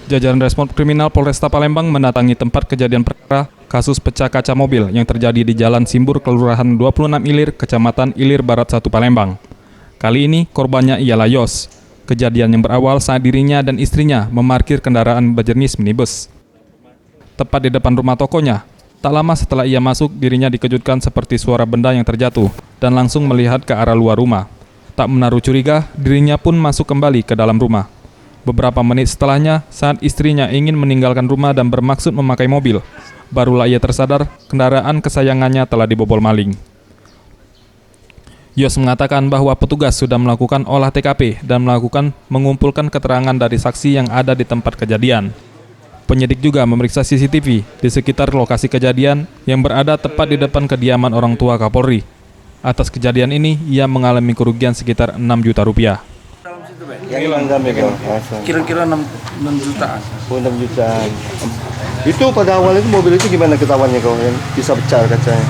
Jajaran Respon Kriminal Polresta Palembang mendatangi tempat kejadian perkara kasus pecah kaca mobil yang terjadi di Jalan Simbur, Kelurahan 26 Ilir, Kecamatan Ilir Barat 1 Palembang. Kali ini korbannya ialah Yos. Kejadian yang berawal saat dirinya dan istrinya memarkir kendaraan berjenis minibus tepat di depan rumah tokonya. Tak lama setelah ia masuk, dirinya dikejutkan seperti suara benda yang terjatuh dan langsung melihat ke arah luar rumah. Tak menaruh curiga, dirinya pun masuk kembali ke dalam rumah. Beberapa menit setelahnya, saat istrinya ingin meninggalkan rumah dan bermaksud memakai mobil, barulah ia tersadar kendaraan kesayangannya telah dibobol maling. Yos mengatakan bahwa petugas sudah melakukan olah TKP dan mengumpulkan keterangan dari saksi yang ada di tempat kejadian. Penyidik juga memeriksa CCTV di sekitar lokasi kejadian yang berada tepat di depan kediaman orang tua Kapolri. Atas kejadian ini, ia mengalami kerugian sekitar 6 juta rupiah. Yang hilang kami itu Kira-kira 6 jutaan. 6 jutaan. Itu pada awal itu mobil itu gimana ketahuannya kau yang bisa pecah kacanya?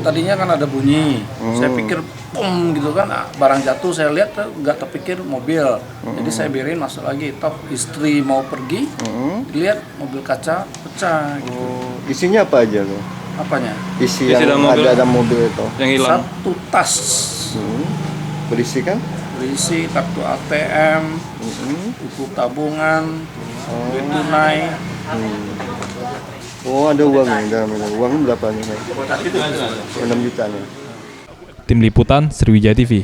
Tadinya kan ada bunyi. Saya pikir pum gitu kan, barang jatuh, saya lihat nggak terpikir mobil. Jadi saya biarin masuk lagi. Toh istri mau pergi, lihat mobil kaca pecah gitu. Isinya apa aja loh? Apanya? Isi yang ada mobil itu. Yang hilang. Satu tas. Berisi kan? Berisi kartu ATM, buku tabungan, duit tunai. Oh, ada uang yang dalam itu. Uang berapa nih? 6 jutaan ya. Tim Liputan Sriwijaya TV.